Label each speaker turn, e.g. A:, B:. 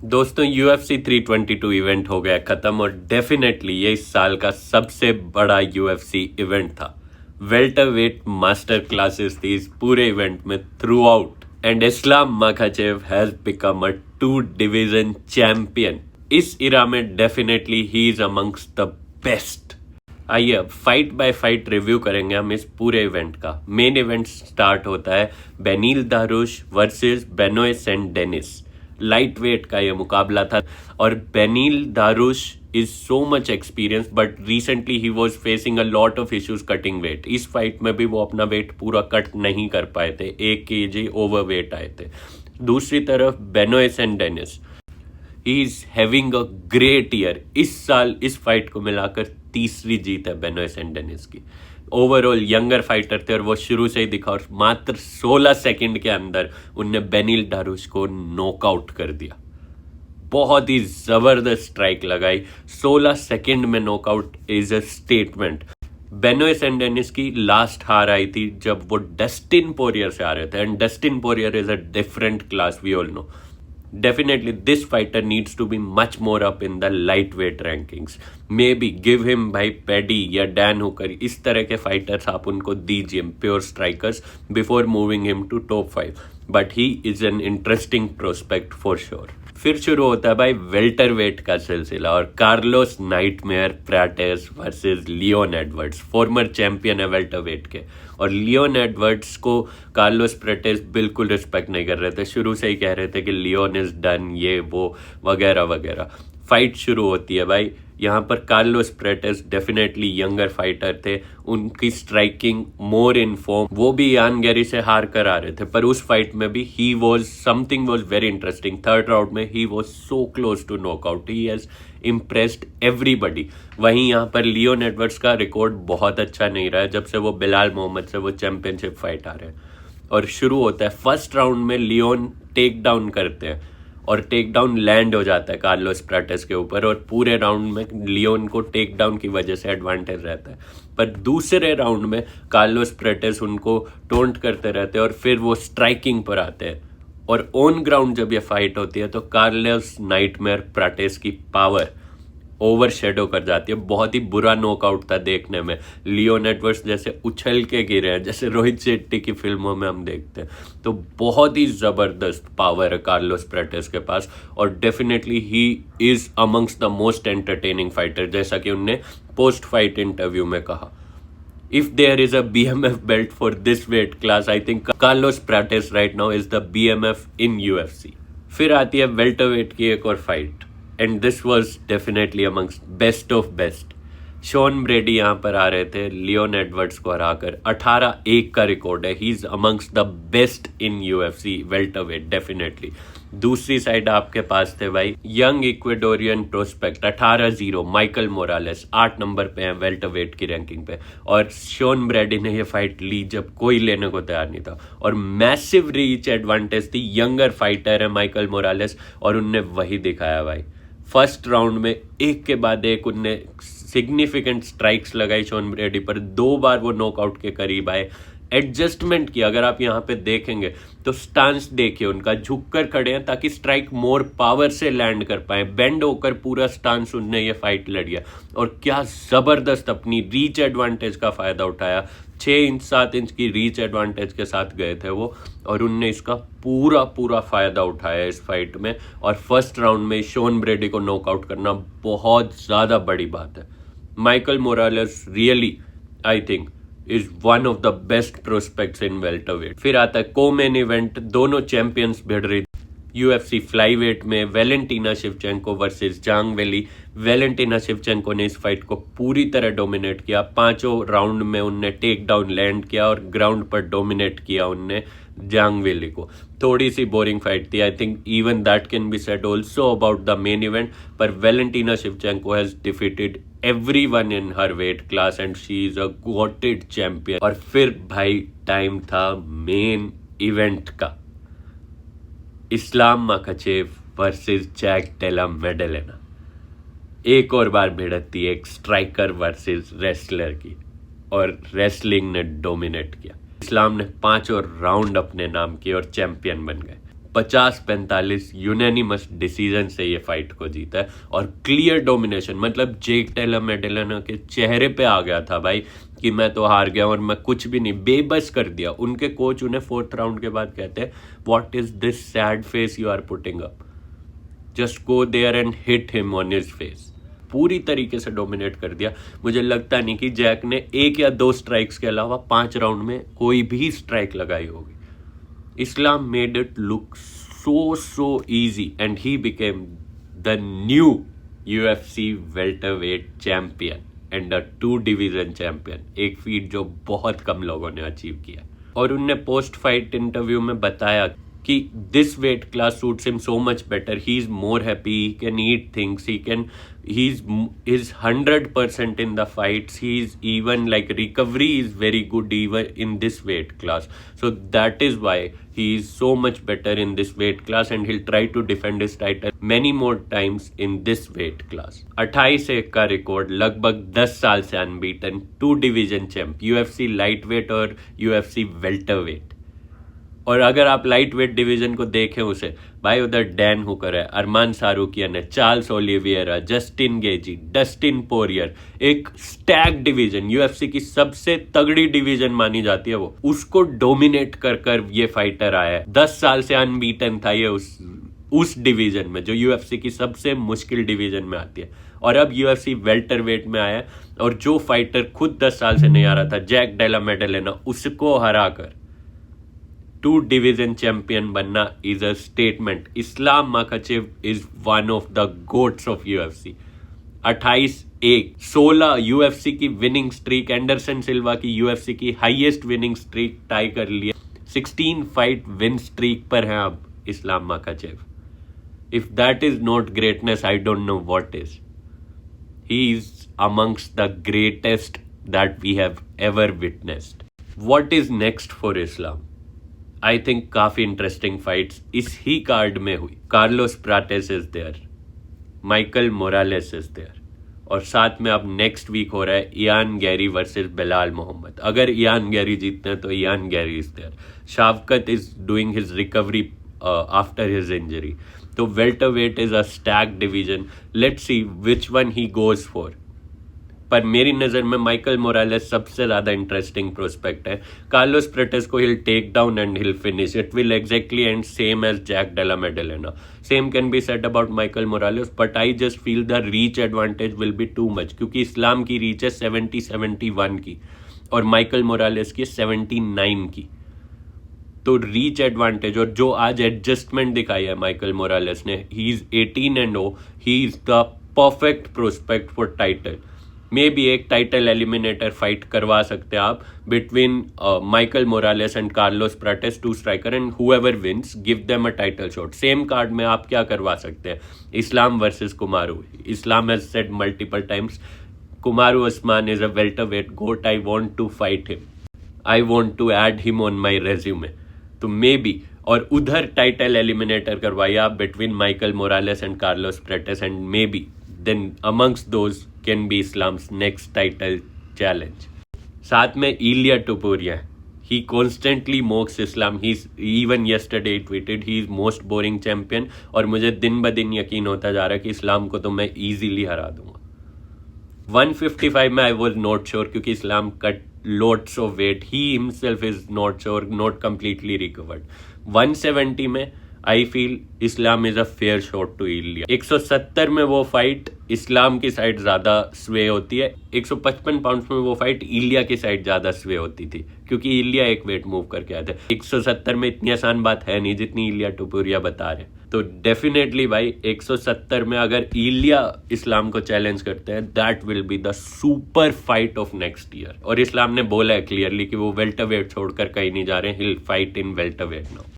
A: दोस्तों UFC 322 event हो गया खत्म और डेफिनेटली ये इस साल का सबसे बड़ा UFC इवेंट था। वेल्टरवेट मास्टर क्लासेस थी इस पूरे इवेंट में through out and Islam Makhachev has become a 2 division champion. इस इरा में definitely he is amongst the best. आइए अब फाइट बाय फाइट रिव्यू करेंगे हम इस पूरे इवेंट का। मेन इवेंट स्टार्ट होता है Beneil Dariush versus Benoit Saint Denis. Light weight का ये मुकाबला था और Beneil Dariush is so much experience but recently he was facing a lot of issues cutting weight. इस फाइट में भी वो अपना वेट पूरा कट नहीं कर पाए थे, 1 kg ओवर वेट आए थे। दूसरी तरफ Benoit Saint Denis he is having a great year. इस साल इस फाइट को मिलाकर तीसरी जीत है बेनोय सेंट डेनिस की। ओवरऑल यंगर फाइटर थे और वो शुरू से ही दिखा और मात्र 16 सेकंड के अंदर उनने बेनील दारुश को नॉकआउट कर दिया। बहुत ही जबरदस्त स्ट्राइक लगाई, 16 सेकंड में knockout is a statement. Benoit Saint Denis की लास्ट हार आई थी जब वो डस्टिन पोरियर से आ रहे थे and Dustin Poirier is a different class, we all know. Definitely, this fighter needs to be much more up in the lightweight rankings. Maybe give him भाई पेडी या डैन हुकर, इस तरह के फाइटर्स आप उनको दीजिए, pure strikers, before moving him to top 5. But he is an interesting prospect for sure. फिर शुरू होता है भाई वेल्टर वेट का सिलसिला और Carlos Nightmare Prates versus Leon Edwards. Former champion है वेल्टर वेट के और लियोन एडवर्ड्स को कार्लोस प्राटेस बिल्कुल रिस्पेक्ट नहीं कर रहे थे। शुरू से ही कह रहे थे कि लियोन इज डन, ये वो वगैरह वगैरह। फाइट शुरू होती है भाई। यहाँ पर कार्लोस प्राटेस डेफिनेटली यंगर फाइटर थे, उनकी स्ट्राइकिंग मोर इन फॉर्म, वो भी यान गैरी से हार कर आ रहे थे। पर उस फाइट में भी he was something was very interesting. Third round में he was so close to knockout, he has impressed everybody. वहीं यहाँ पर लियोन एडवर्ड्स का रिकॉर्ड बहुत अच्छा नहीं रहा है जब से वो बिलाल मोहम्मद से वो चैंपियनशिप फाइट आ रहे हैं। और शुरू होता है फर्स्ट राउंड में लियोन टेक डाउन करते हैं और टेक डाउन लैंड हो जाता है कार्लोस प्राटेस के ऊपर और पूरे राउंड में लियोन को टेक डाउन की वजह से एडवांटेज रहता है। पर दूसरे राउंड में कार्लोस प्राटेस उनको टोंट करते रहते हैं और फिर वो स्ट्राइकिंग पर आते हैं और ऑन ग्राउंड जब ये फाइट होती है तो कार्लोस नाइटमेयर प्राटेस की पावर ओवर शेडो कर जाती है। बहुत ही बुरा नॉकआउट था देखने में। लियोन एडवर्ड्स जैसे उछल के गिरे हैं, जैसे रोहित शेट्टी की फिल्मों में हम देखते हैं। तो बहुत ही ज़बरदस्त पावर है कार्लोस प्राटेस के पास और definitely he is amongst the most entertaining fighter, जैसा कि उनने पोस्ट फाइट इंटरव्यू में कहा। If there is a BMF belt for this weight class, I think Carlos Prates right now is the BMF in UFC. फिर आती है welterweight की एक और fight and this was definitely amongst best of best. Sean Brady यहाँ पर आ रहे थे लियोन एडवर्ड्स को हराकर। 18-1 का रिकॉर्ड है। He is amongst the best in UFC welterweight definitely. दूसरी साइड आपके पास थे भाई young Ecuadorian prospect 18-0 Michael Morales 8 number पे हैं वेल्टरवेट की रैंकिंग पे और शॉन ब्रेडी ने ये फाइट ली जब कोई लेने को तैयार नहीं था और मैसिव रीच एडवांटेज थी। यंगर फाइटर है माइकल मोरालेस और उनने वही दिखाया भाई। फर्स्ट राउंड में एक के बाद एक उनने सिग्निफिकेंट स्ट्राइक्स लगाई शॉन ब्रेडी पर, 2 बार वो नॉकआउट के करीब आए। एडजस्टमेंट किया, अगर आप यहाँ पे देखेंगे तो स्टांस देखिए उनका, झुककर खड़े हैं ताकि स्ट्राइक मोर पावर से लैंड कर पाए। बेंड होकर पूरा स्टांस उनने ये फाइट लड़िया और क्या ज़बरदस्त अपनी रीच एडवांटेज का फ़ायदा उठाया। 6 इंच 7 इंच की रीच एडवांटेज के साथ गए थे वो और उनने इसका पूरा फ़ायदा उठाया इस फाइट में। और फर्स्ट राउंड में शॉन ब्रेडी को नॉकआउट करना बहुत ज़्यादा बड़ी बात है। Michael Morales really I think is one of the best prospects in welterweight. फिर आता है को-मेन इवेंट, दोनों चैंपियंस भिड़ रही UFC फ्लाईवेट में वेलेंटिना शिवचेंको वर्सेस जांग वेली। वेलेंटिना शिवचेंको ने इस फाइट को पूरी तरह डोमिनेट किया। 5 राउंड में उनने टेक डाउन लैंड किया और ग्राउंड पर डोमिनेट किया उनने जांग वेली को। थोड़ी सी बोरिंग फाइट थी, I think even that can be said also about the main event. पर Valentina Shevchenko has defeated everyone in her weight class and she is a goated champion. और फिर भाई टाइम था मेन इवेंट का, Islam Makhachev versus Jack Della Maddalena. एक और बार भिड़त थी एक स्ट्राइकर वर्सेस रेसलर की और रेसलिंग ने डोमिनेट किया। इस्लाम ने 5 राउंड अपने नाम किए और चैंपियन बन गए। 50-45 यूनानिमस डिसीजन से ये फाइट को जीता है और क्लियर डोमिनेशन, मतलब जेक टेलर मेडेलना के चेहरे पे आ गया था भाई कि मैं तो हार गया और मैं कुछ भी नहीं, बेबस कर दिया। उनके कोच उन्हें 4th राउंड के बाद कहते हैं what is this sad face you are putting up, just go there and hit him on his face. पूरी तरीके से डोमिनेट कर दिया। मुझे लगता नहीं कि जैक ने 1 या 2 स्ट्राइक्स के अलावा 5 राउंड में कोई भी स्ट्राइक लगाई होगी। Islam made it look so easy and he became the new UFC welterweight champion and a 2 division champion, एक फीट जो बहुत कम लोगों ने अचीव किया। और उनने पोस्ट फाइट इंटरव्यू में बताया कि this weight class suits him so much better, he is more happy, he can eat things, he's 100% in the fights, he's even like recovery is very good even in this weight class, so that is why he is so much better in this weight class and he'll try to defend his title many more times in this weight class। 28-1 का record, लगभग 10 साल से unbeaten, 2 division champ, UFC light weight और UFC welter wait. और अगर आप light weight division को देखें उसे, भाई उधर डैन हुकर है, अरमान सारूकियन है, Charles Oliveira, Justin Gaethje, Dustin Poirier, एक स्टैग डिवीजन, यूएफसी की सबसे तगड़ी डिवीजन मानी जाती है वो, उसको डोमिनेट कर कर ये फाइटर आया है। 10 साल से अनबीटन था ये उस डिवीजन में जो यूएफसी की सबसे मुश्किल डिवीजन में आती है, और अब यूएफसी वेल्टर वेट में आया है। और जो फाइटर खुद 10 साल से नहीं आ रहा था, जैक डेला मेडेलिना, उसको हरा कर 2 डिवीजन चैंपियन बनना is a statement. Islam Makhachev is one of the goats of UFC. 28-1, 16 UFC की विनिंग स्ट्रीक, एंडरसन सिल्वा की यूएफसी की हाईएस्ट विनिंग स्ट्रीक टाई कर ली। 16 फाइट विन स्ट्रीक पर हैं अब Islam Makhachev. If that is not greatness, I don't know what is. He is amongst the greatest that we have ever witnessed. What is next for Islam? I think काफी interesting fights इस ही card में हुई। Carlos Prates is there, Michael Morales is there, और साथ में अब next week हो रहा है Ian Garry versus Belal Muhammad. अगर इयान गैरी जीतते हैं तो Ian Gary is there. Shavkat is doing his recovery after his injury. तो welterweight is a stack division, let's see which one he goes for. पर मेरी नज़र में Michael Morales सबसे ज़्यादा इंटरेस्टिंग प्रोस्पेक्ट है। कार्लोस प्रेटेस को he'll take down and he'll finish, it will exactly and same as Jack Della Maddalena. Same can be said about Michael Morales, but I just feel the reach advantage will be too much, क्योंकि इस्लाम की reach है 70-71 की और Michael Morales की 79 की। तो reach advantage, और जो आज एडजस्टमेंट दिखाई है माइकल मोरालेस ने, he is 18-0, he is the perfect prospect for title. Maybe एक टाइटल एलिमिनेटर फाइट करवा सकते हैं आप between Michael Morales and Carlos Prates, 2 strikers, and whoever wins give them a title shot. Same card में आप क्या करवा सकते हैं? Islam versus Kamaru. Islam has said multiple times Kamaru Usman is a welterweight goat, I want to fight him, I want to add him on my resume. तो may be, और उधर title eliminator करवाइए आप between Michael Morales and Carlos प्राटेस, and may be then amongst those can be Islam's next title challenge. साथ में इलिया टुपुरिया, he constantly mocks Islam. He's even yesterday tweeted he is most boring champion, और मुझे दिन ब दिन यकीन होता जा रहा है कि इस्लाम को तो मैं easily हरा दूंगा। 155 में I was not sure क्योंकि इस्लाम cut lots of weight, he himself is not sure, not completely recovered। 170 में I feel Islam is a fair shot to Ilia. 170 में वो फाइट इस्लाम की साइड ज्यादा स्वे होती है, 155 पाउंड्स में वो फाइट इलिया की साइड ज्यादा स्वे होती थी, क्योंकि इलिया एक वेट मूव करके आए थे। 170 में इतनी आसान बात है नहीं जितनी इलिया टुपुरिया बता रहे। तो डेफिनेटली भाई 170 में अगर इलिया इस्लाम को चैलेंज करते हैं, that will be the super fight of next year. और इस्लाम ने बोला है क्लियरली कि वो वेल्टरवेट छोड़कर कहीं नहीं जा रहे, he will fight in welterweight now.